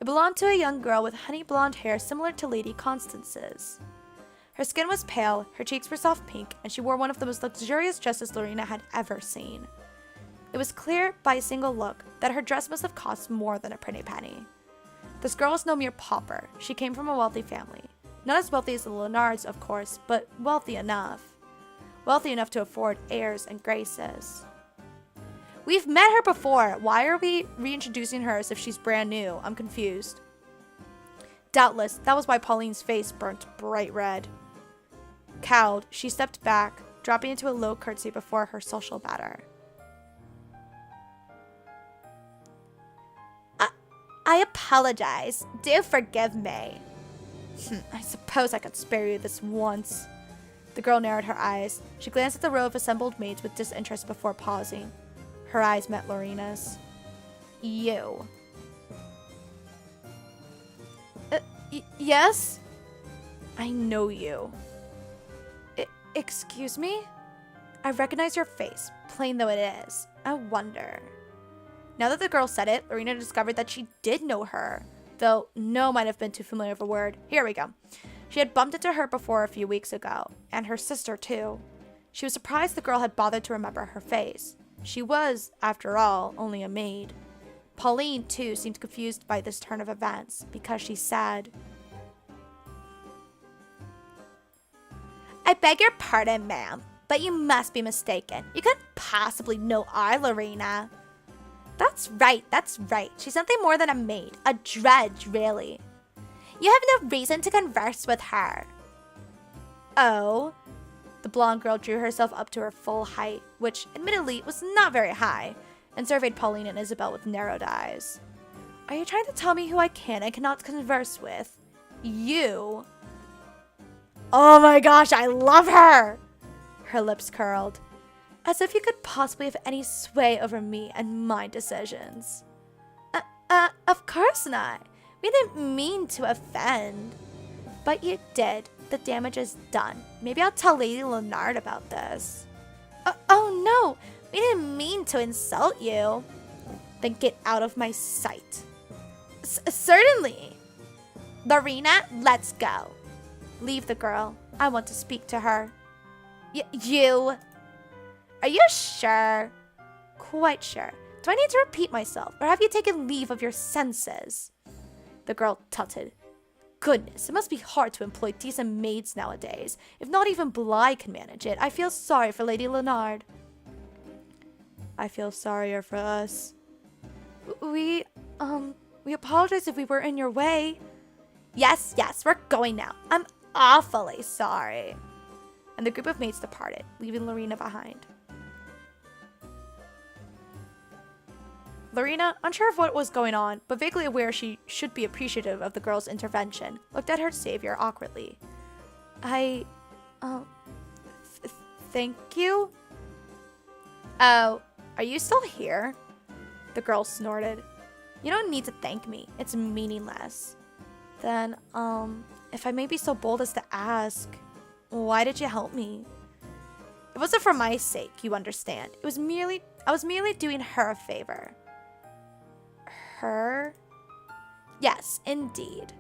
It belonged to a young girl with honey blonde hair similar to Lady Constance's. Her skin was pale, her cheeks were soft pink, and she wore one of the most luxurious dresses Lorena had ever seen. It was clear by a single look that her dress must have cost more than a pretty penny. This girl was no mere pauper. She came from a wealthy family. Not as wealthy as the Leonards, of course, but wealthy enough. Wealthy enough to afford airs and graces. We've met her before. Why are we reintroducing her as if she's brand new? I'm confused. Doubtless, that was why Pauline's face burnt bright red. Cowed, she stepped back, dropping into a low curtsy before her social batter. I apologize. Do forgive me. I suppose I could spare you this once. The girl narrowed her eyes. She glanced at the row of assembled maids with disinterest before pausing. Her eyes met Lorena's. You. Yes? I know you. Excuse me? I recognize your face, plain though it is. I wonder. Now that the girl said it, Lorena discovered that she did know her, though no might have been too familiar of a word. Here we go. She had bumped into her before a few weeks ago, and her sister too. She was surprised the girl had bothered to remember her face. She was, after all, only a maid. Pauline, too, seemed confused by this turn of events, because she said, I beg your pardon, ma'am, but you must be mistaken. You couldn't possibly know our Lorena. That's right. She's nothing more than a maid. A drudge, really. You have no reason to converse with her. Oh? The blonde girl drew herself up to her full height, which, admittedly, was not very high, and surveyed Pauline and Isabel with narrowed eyes. Are you trying to tell me who I can and cannot converse with? You? Oh my gosh, I love her! Her lips curled. As if you could possibly have any sway over me and my decisions. Of course not. We didn't mean to offend. But you did. The damage is done. Maybe I'll tell Lady Leonard about this. Oh no, we didn't mean to insult you. Then get out of my sight. Certainly. Lorena, let's go. Leave the girl. I want to speak to her. You... Are you sure? Quite sure. Do I need to repeat myself, or have you taken leave of your senses? The girl tutted. Goodness, it must be hard to employ decent maids nowadays. If not even Bly can manage it. I feel sorry for Lady Leonard. I feel sorrier for us. We apologize if we were in your way. Yes, we're going now. I'm awfully sorry. And the group of maids departed, leaving Lorena behind. Lorena, unsure of what was going on, but vaguely aware she should be appreciative of the girl's intervention, looked at her savior awkwardly. Thank you? Oh, are you still here? The girl snorted. You don't need to thank me. It's meaningless. Then, if I may be so bold as to ask, why did you help me? It wasn't for my sake, you understand. I was merely doing her a favor. Her? Yes, indeed.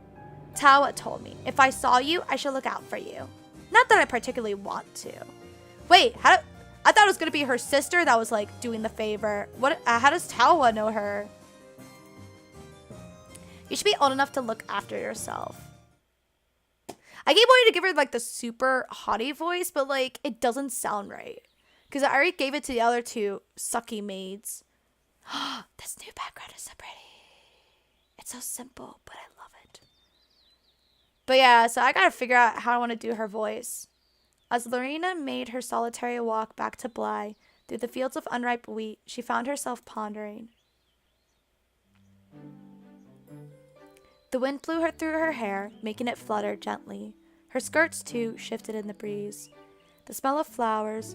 Tawa told me, if I saw you, I should look out for you. Not that I particularly want to. Wait, I thought it was going to be her sister that was, like, doing the favor. How does Tawa know her? You should be old enough to look after yourself. I keep wanting to give her, like, the super haughty voice, but, like, it doesn't sound right. Because I already gave it to the other two sucky maids. This new background is so pretty. It's so simple, but I love it. But yeah, so I gotta figure out how I want to do her voice. As Lorena made her solitary walk back to Bly, through the fields of unripe wheat, she found herself pondering. The wind blew her through her hair, making it flutter gently. Her skirts, too, shifted in the breeze. The smell of flowers,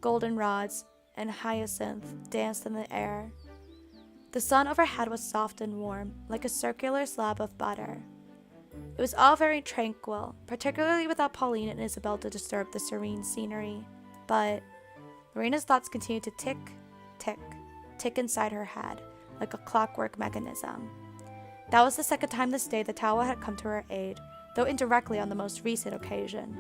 goldenrods, and hyacinth danced in the air. The sun overhead was soft and warm, like a circular slab of butter. It was all very tranquil, particularly without Pauline and Isabel to disturb the serene scenery. But Lorena's thoughts continued to tick, tick, tick inside her head, like a clockwork mechanism. That was the second time this day that Tawa had come to her aid, though indirectly on the most recent occasion.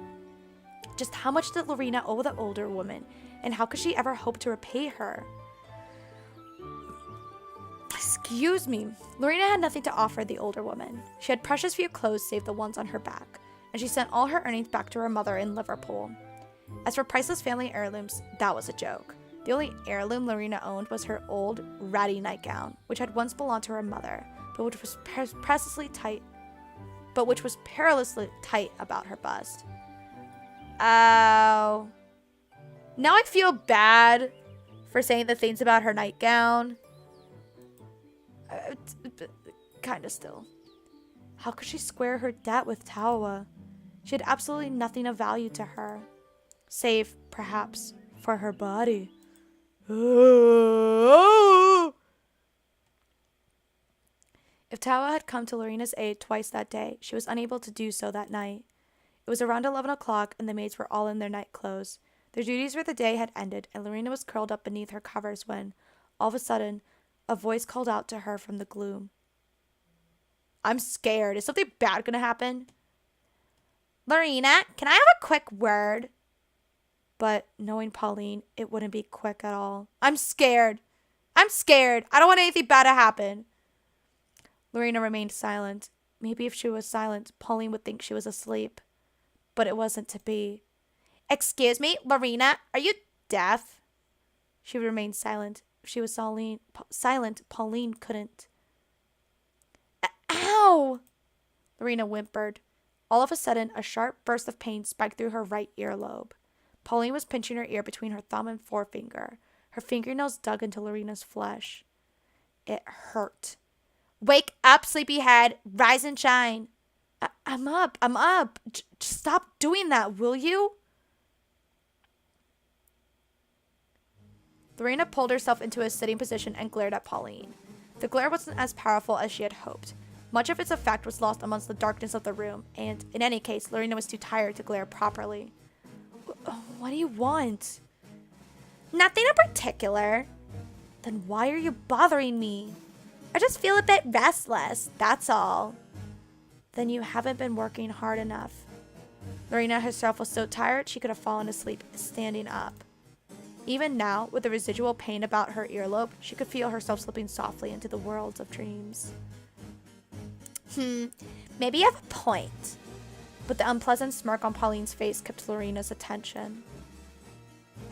Just how much did Lorena owe the older woman, and how could she ever hope to repay her? Excuse me. Lorena had nothing to offer the older woman. She had precious few clothes save the ones on her back, and she sent all her earnings back to her mother in Liverpool. As for priceless family heirlooms, that was a joke. The only heirloom Lorena owned was her old, ratty nightgown, which had once belonged to her mother, but which was perilously tight about her bust. Oh. Now I feel bad for saying the things about her nightgown. Kinda still. How could she square her debt with Tawa? She had absolutely nothing of value to her, save, perhaps, for her body. If Tawa had come to Lorena's aid twice that day, she was unable to do so that night. It was around 11 o'clock, and the maids were all in their night clothes. Their duties for the day had ended, and Lorena was curled up beneath her covers when, all of a sudden, a voice called out to her from the gloom. I'm scared. Is something bad going to happen? Lorena, can I have a quick word? But, knowing Pauline, it wouldn't be quick at all. I'm scared. I don't want anything bad to happen. Lorena remained silent. Maybe if she was silent, Pauline would think she was asleep. But it wasn't to be. Excuse me, Lorena, are you deaf? She would remain silent. If she was silent, Pauline couldn't. Ow! Lorena whimpered. All of a sudden, a sharp burst of pain spiked through her right earlobe. Pauline was pinching her ear between her thumb and forefinger. Her fingernails dug into Lorena's flesh. It hurt. Wake up, sleepyhead. Rise and shine. I'm up. Just stop doing that, will you? Lorena pulled herself into a sitting position and glared at Pauline. The glare wasn't as powerful as she had hoped. Much of its effect was lost amongst the darkness of the room, and, in any case, Lorena was too tired to glare properly. What do you want? Nothing in particular. Then why are you bothering me? I just feel a bit restless, that's all. Then you haven't been working hard enough. Lorena herself was so tired she could have fallen asleep standing up. Even now, with the residual pain about her earlobe, she could feel herself slipping softly into the worlds of dreams. Maybe you have a point. But the unpleasant smirk on Pauline's face kept Lorena's attention.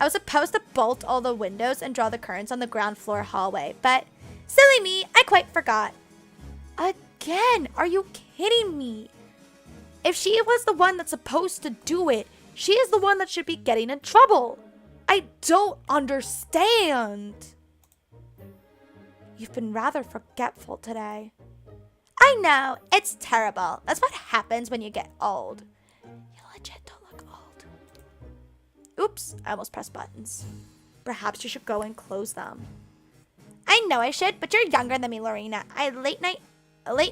I was supposed to bolt all the windows and draw the curtains on the ground floor hallway, but silly me, I quite forgot. Again, are you kidding me? If she was the one that's supposed to do it, she is the one that should be getting in trouble. I don't understand. You've been rather forgetful today. I know, it's terrible. That's what happens when you get old. You legit don't look old. Oops, I almost pressed buttons. Perhaps you should go and close them. I know I should, but you're younger than me, Lorena. A late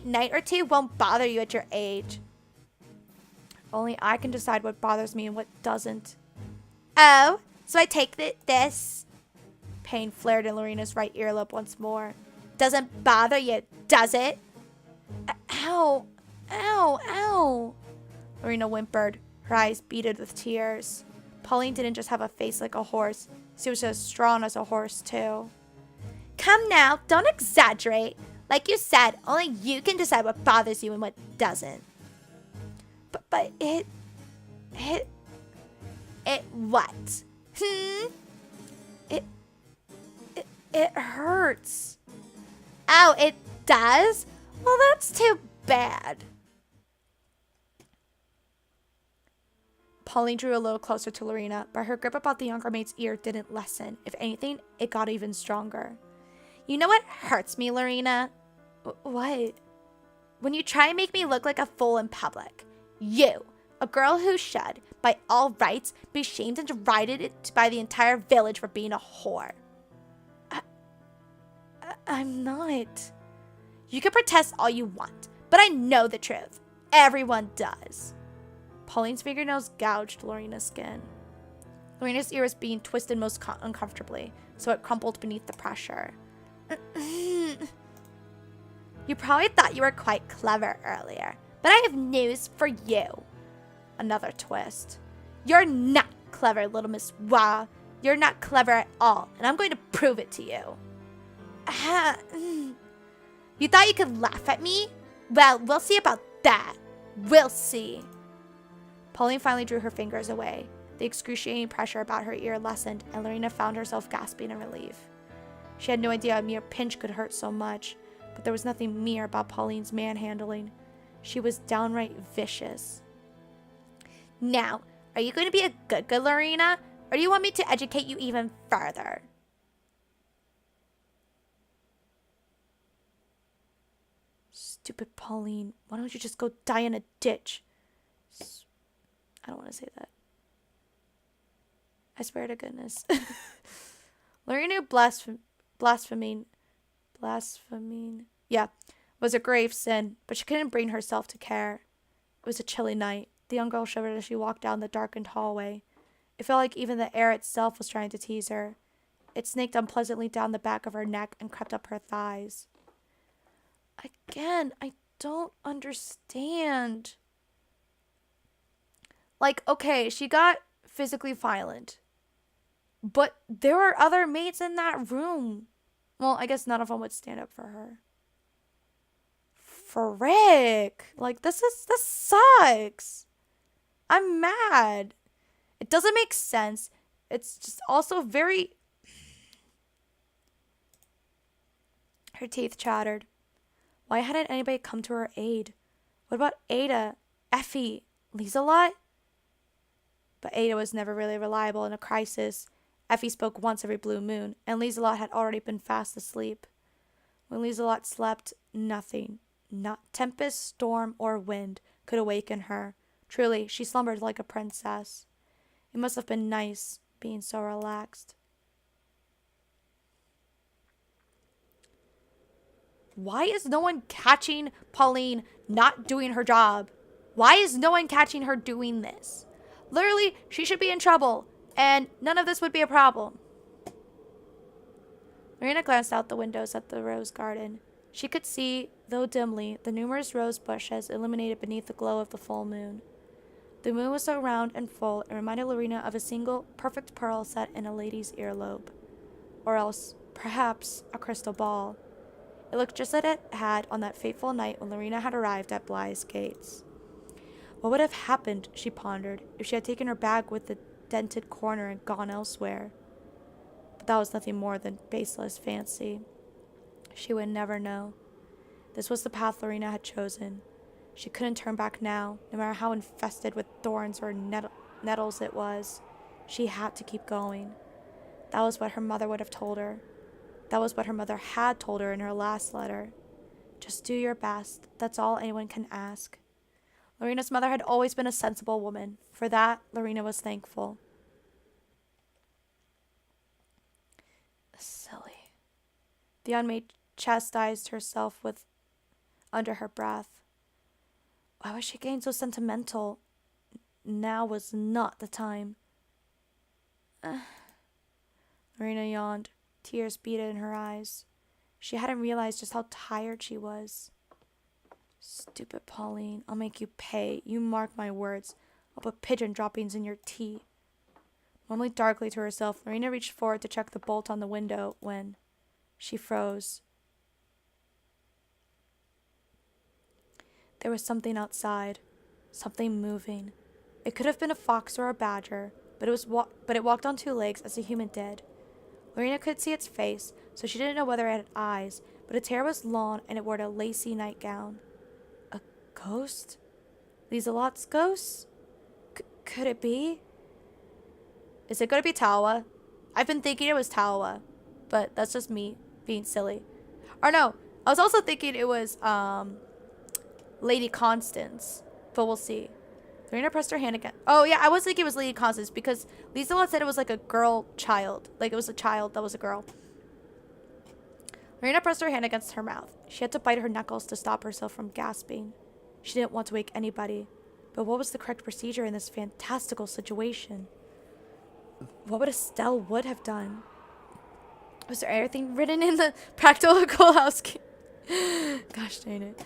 night or two won't bother you at your age. Only I can decide what bothers me and what doesn't. Oh, so I take this. Pain flared in Lorena's right earlobe once more. Doesn't bother you, does it? Ow, ow, ow. Lorena whimpered, her eyes beaded with tears. Pauline didn't just have a face like a horse. She was as strong as a horse, too. Come now, don't exaggerate. Like you said, only you can decide what bothers you and what doesn't. But it what? It hurts. Oh, it does? Well, that's too bad. Pauline drew a little closer to Lorena, but her grip about the younger maid's ear didn't lessen. If anything, it got even stronger. You know what hurts me, Lorena? What? When you try and make me look like a fool in public. You, a girl who should, by all rights, be shamed and derided by the entire village for being a whore. I'm not. You can protest all you want, but I know the truth. Everyone does. Pauline's fingernails gouged Lorena's skin. Lorena's ear was being twisted most uncomfortably, so it crumpled beneath the pressure. You probably thought you were quite clever earlier, but I have news for you. Another twist. You're not clever, little Miss Wah. You're not clever at all, and I'm going to prove it to you. You thought you could laugh at me? Well, we'll see about that. We'll see. Pauline finally drew her fingers away. The excruciating pressure about her ear lessened, and Lorena found herself gasping in relief. She had no idea a mere pinch could hurt so much, but there was nothing mere about Pauline's manhandling. She was downright vicious. Now, are you going to be a good Lorena, or do you want me to educate you even further? Stupid Pauline, why don't you just go die in a ditch? I don't want to say that. I swear to goodness. Lorena blaspheming, was a grave sin, but she couldn't bring herself to care. It was a chilly night. The young girl shivered as she walked down the darkened hallway. It felt like even the air itself was trying to tease her. It snaked unpleasantly down the back of her neck and crept up her thighs. Again, I don't understand. Like, okay, she got physically violent, but there were other maids in that room. Well, I guess none of them would stand up for her. Frick! Like, this sucks. I'm mad. It doesn't make sense. It's just also very... Her teeth chattered. Why hadn't anybody come to her aid? What about Ada, Effie, Lieselot? But Ada was never really reliable in a crisis. Effie spoke once every blue moon, and Lieselot had already been fast asleep. When Lieselot slept, nothing, not tempest, storm, or wind, could awaken her. Truly, she slumbered like a princess. It must have been nice, being so relaxed. Why is no one catching Pauline not doing her job? Why is no one catching her doing this? Literally, she should be in trouble, and none of this would be a problem. Marina glanced out the windows at the rose garden. She could see, though dimly, the numerous rose bushes illuminated beneath the glow of the full moon. The moon was so round and full, it reminded Lorena of a single, perfect pearl set in a lady's earlobe. Or else, perhaps, a crystal ball. It looked just as it had on that fateful night when Lorena had arrived at Blythe's gates. What would have happened, she pondered, if she had taken her bag with the dented corner and gone elsewhere? But that was nothing more than baseless fancy. She would never know. This was the path Lorena had chosen. She couldn't turn back now, no matter how infested with thorns or nettles it was. She had to keep going. That was what her mother would have told her. That was what her mother had told her in her last letter. Just do your best. That's all anyone can ask. Lorena's mother had always been a sensible woman. For that, Lorena was thankful. Silly. The unmaid chastised herself under her breath. Why was she getting so sentimental? Now was not the time. Lorena yawned. Tears beaded in her eyes. She hadn't realized just how tired she was. Stupid Pauline, I'll make you pay. You mark my words. I'll put pigeon droppings in your tea. Mumbling darkly to herself, Lorena reached forward to check the bolt on the window when she froze. There was something outside, something moving. It could have been a fox or a badger, but it walked on two legs as a human did. Lorena could see its face, so she didn't know whether it had eyes, but its hair was long and it wore a lacy nightgown. A ghost? Lieselot's ghost? Could it be? Is it going to be Tawa? I've been thinking it was Tawa, but that's just me being silly. Or no, I was also thinking it was Lady Constance, but we'll see. Lorena pressed her hand again. Oh yeah, I was thinking it was Lady Constance because Lieselot said it was like a girl child. Like it was a child that was a girl. Lorena pressed her hand against her mouth. She had to bite her knuckles to stop herself from gasping. She didn't want to wake anybody. But what was the correct procedure in this fantastical situation? What would Estelle Wood have done? Was there anything written in the practical housekeeping? Gosh dang it.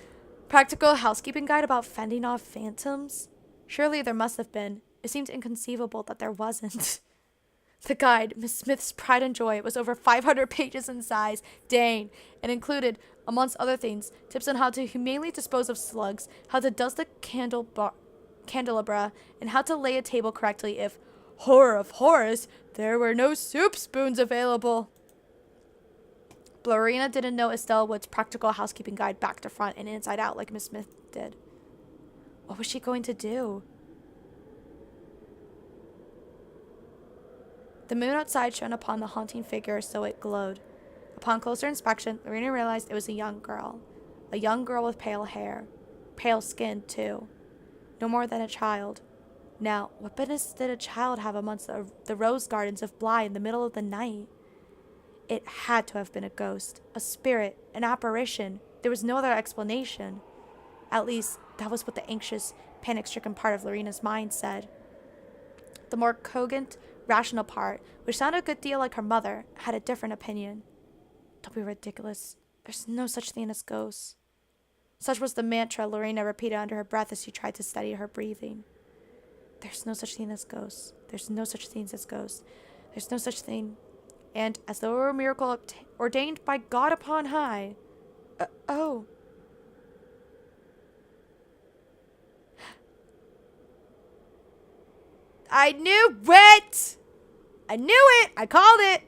Practical housekeeping guide about fending off phantoms? Surely there must have been. It seemed inconceivable that there wasn't. The guide, Miss Smith's pride and joy, was over 500 pages in size, dang, and included, amongst other things, tips on how to humanely dispose of slugs, how to dust the candelabra, and how to lay a table correctly if, horror of horrors, there were no soup spoons available. Lorena didn't know Estelle Wood's practical housekeeping guide back to front and inside out like Miss Smith did. What was she going to do? The moon outside shone upon the haunting figure, so it glowed. Upon closer inspection, Lorena realized it was a young girl. A young girl with pale hair. Pale skin, too. No more than a child. Now, what business did a child have amongst the rose gardens of Bly in the middle of the night? It had to have been a ghost, a spirit, an apparition. There was no other explanation. At least, that was what the anxious, panic-stricken part of Lorena's mind said. The more cogent, rational part, which sounded a good deal like her mother, had a different opinion. Don't be ridiculous. There's no such thing as ghosts. Such was the mantra Lorena repeated under her breath as she tried to steady her breathing. There's no such thing as ghosts. There's no such things as ghosts. There's no such thing. And, as though it were a miracle ordained by God upon high. Oh. I knew it! I knew it! I called it!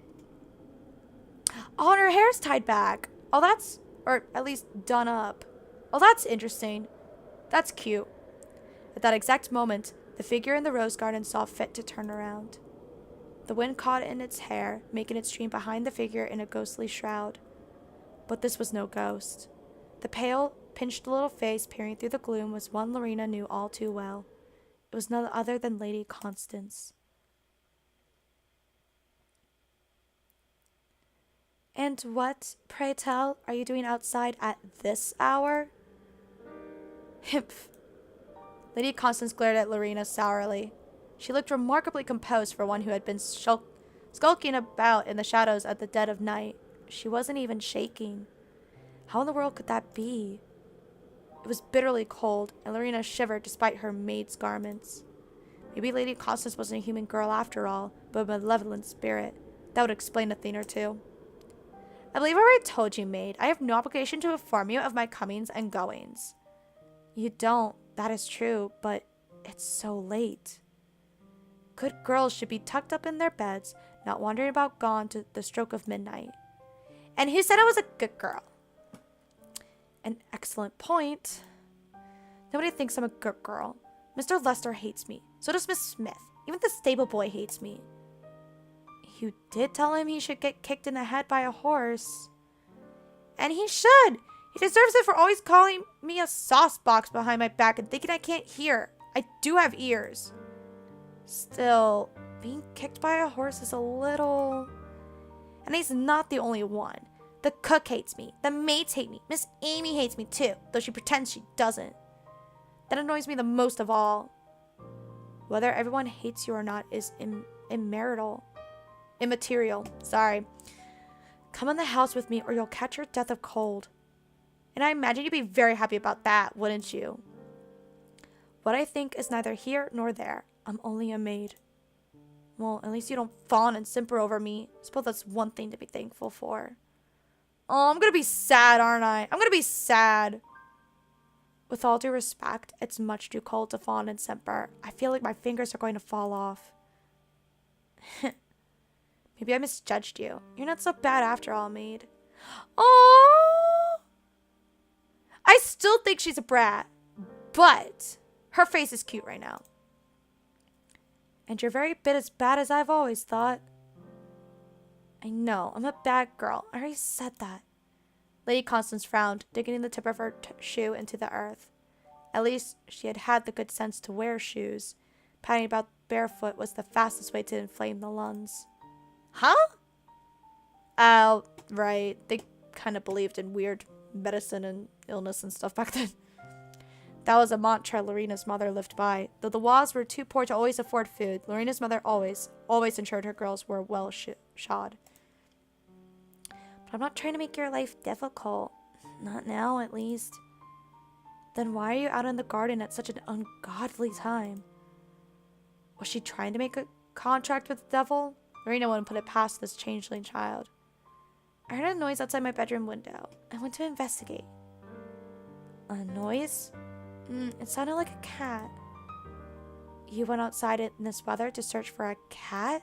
Oh, and her hair's tied back. Oh, that's... Or at least done up. Oh, that's interesting. That's cute. At that exact moment, the figure in the rose garden saw fit to turn around. The wind caught in its hair, making it stream behind the figure in a ghostly shroud. But this was no ghost. The pale, pinched little face peering through the gloom was one Lorena knew all too well. It was none other than Lady Constance. And what, pray tell, are you doing outside at this hour? Himph. Lady Constance glared at Lorena sourly. She looked remarkably composed for one who had been skulking about in the shadows at the dead of night. She wasn't even shaking. How in the world could that be? It was bitterly cold, and Lorena shivered despite her maid's garments. Maybe Lady Constance wasn't a human girl after all, but a malevolent spirit. That would explain a thing or two. I believe I already told you, maid. I have no obligation to inform you of my comings and goings. You don't, that is true, but it's so late. Good girls should be tucked up in their beds, not wandering about gone to the stroke of midnight. And who said I was a good girl? An excellent point. Nobody thinks I'm a good girl. Mr. Lester hates me. So does Miss Smith. Even the stable boy hates me. You did tell him he should get kicked in the head by a horse. And he should. He deserves it for always calling me a sauce box behind my back and thinking I can't hear. I do have ears. Still, being kicked by a horse is a little... And he's not the only one. The cook hates me. The maids hate me. Miss Amy hates me too, though she pretends she doesn't. That annoys me the most of all. Whether everyone hates you or not is immaterial. Sorry. Come in the house with me or you'll catch your death of cold. And I imagine you'd be very happy about that, wouldn't you? What I think is neither here nor there. I'm only a maid. Well, at least you don't fawn and simper over me. I suppose that's one thing to be thankful for. Oh, I'm gonna be sad, aren't I? I'm gonna be sad. With all due respect, it's much too cold to fawn and simper. I feel like my fingers are going to fall off. Maybe I misjudged you. You're not so bad after all, maid. Oh, I still think she's a brat, but her face is cute right now. And you're very bit as bad as I've always thought. I know, I'm a bad girl. I already said that. Lady Constance frowned, digging the tip of her shoe into the earth. At least she had had the good sense to wear shoes. Padding about barefoot was the fastest way to inflame the lungs. Huh? Oh, right. They kind of believed in weird medicine and illness and stuff back then. That was a mantra Lorena's mother lived by. Though the Wa's were too poor to always afford food, Lorena's mother always ensured her girls were well shod. But I'm not trying to make your life difficult. Not now, at least. Then why are you out in the garden at such an ungodly time? Was she trying to make a contract with the devil? Lorena wouldn't put it past this changeling child. I heard a noise outside my bedroom window. I went to investigate. A noise? It sounded like a cat. You went outside in this weather to search for a cat?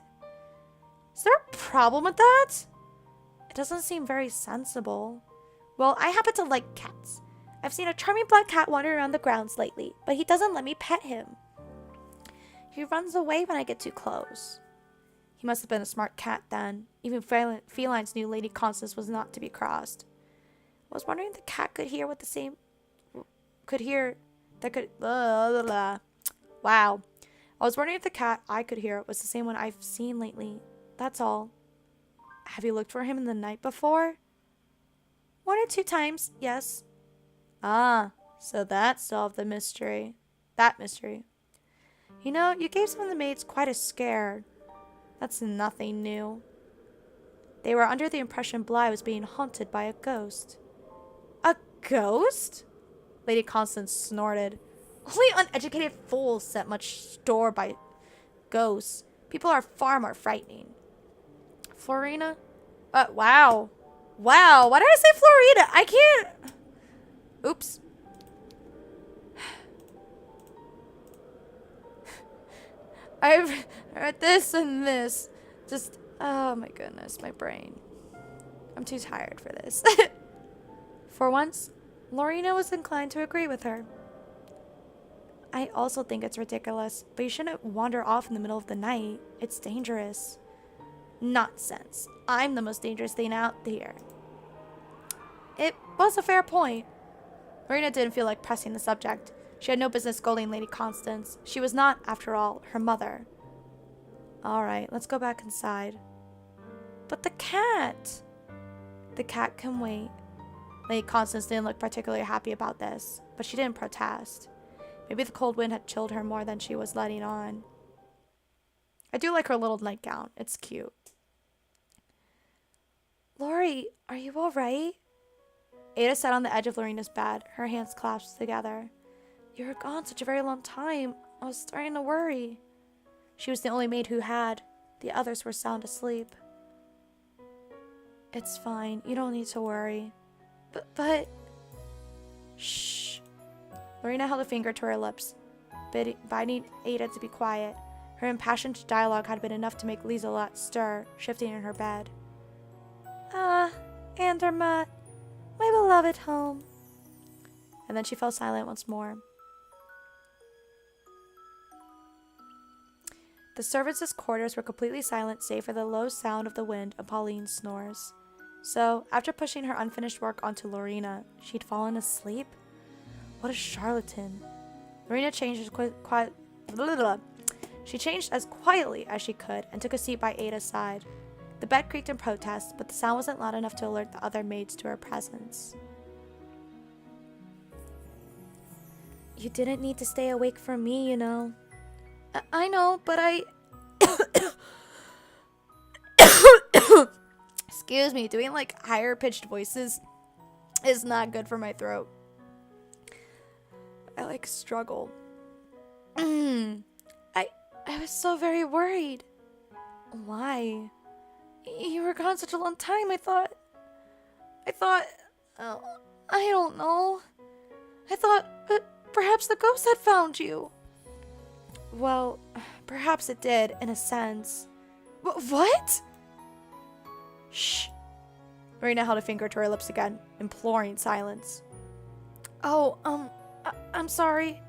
Is there a problem with that? It doesn't seem very sensible. Well, I happen to like cats. I've seen a charming black cat wandering around the grounds lately, but he doesn't let me pet him. He runs away when I get too close. He must have been a smart cat then. Even felines knew Lady Constance was not to be crossed. I was wondering if the cat could hear what the same... Wow. I was wondering if the cat I could hear was the same one I've seen lately. That's all. Have you looked for him in the night before? 1 or 2 times, yes. Ah, so that solved the mystery. That mystery. You know, you gave some of the maids quite a scare. That's nothing new. They were under the impression Bly was being haunted by a ghost. A ghost? Lady Constance snorted. Only uneducated fools set much store by ghosts. People are far more frightening. Florina? Wow. Wow, why did I say Florina? I can't... Oops. I've heard this and this. Just, oh my goodness, my brain. I'm too tired for this. For once, Lorena was inclined to agree with her. I also think it's ridiculous, but you shouldn't wander off in the middle of the night. It's dangerous. Nonsense. I'm the most dangerous thing out here. It was a fair point. Lorena didn't feel like pressing the subject. She had no business scolding Lady Constance. She was not, after all, her mother. All right, let's go back inside. But the cat! The cat can wait. Lady Constance didn't look particularly happy about this, but she didn't protest. Maybe the cold wind had chilled her more than she was letting on. I do like her little nightgown. It's cute. Lori, are you all right? Ada sat on the edge of Lorena's bed, her hands clasped together. You were gone such a very long time. I was starting to worry. She was the only maid who had. The others were sound asleep. It's fine. You don't need to worry. But... Shh. Lorena held a finger to her lips, bidding Ada to be quiet. Her impassioned dialogue had been enough to make Lieselot stir, shifting in her bed. Ah, Andermatt, my beloved home. And then she fell silent once more. The servants' quarters were completely silent save for the low sound of the wind and Pauline's snores. So, after pushing her unfinished work onto Lorena, she'd fallen asleep? What a charlatan. Lorena changed She changed as quietly as she could and took a seat by Ada's side. The bed creaked in protest, but the sound wasn't loud enough to alert the other maids to her presence. You didn't need to stay awake for me, you know. I know, but I... Excuse me, doing like higher pitched voices is not good for my throat. I like struggle. I was so very worried. Why? You were gone such a long time. I thought, oh, I don't know. I thought perhaps the ghost had found you. Well, perhaps it did, in a sense. What? Shh. Marina held a finger to her lips again, imploring silence. Oh, I'm sorry.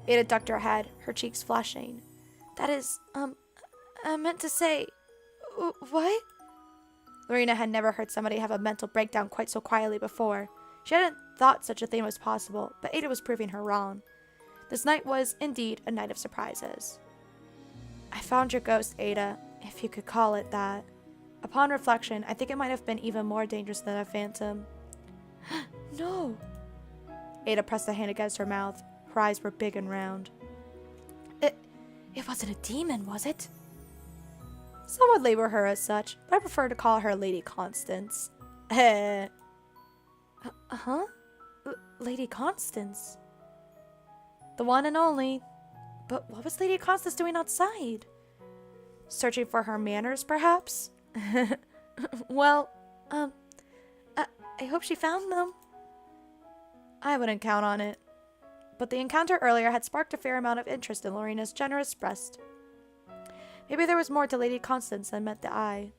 Ada ducked her head, her cheeks flushing. That is, I meant to say... What? Lorena had never heard somebody have a mental breakdown quite so quietly before. She hadn't thought such a thing was possible, but Ada was proving her wrong. This night was, indeed, a night of surprises. I found your ghost, Ada, if you could call it that. Upon reflection, I think it might have been even more dangerous than a phantom. No! Ada pressed a hand against her mouth. Her eyes were big and round. It wasn't a demon, was it? Some would label her as such, but I prefer to call her Lady Constance. Huh? Lady Constance. The one and only. But what was Lady Constance doing outside? Searching for her manners, perhaps? Well, I hope she found them. I wouldn't count on it. But the encounter earlier had sparked a fair amount of interest in Lorena's generous breast. Maybe there was more to Lady Constance than met the eye.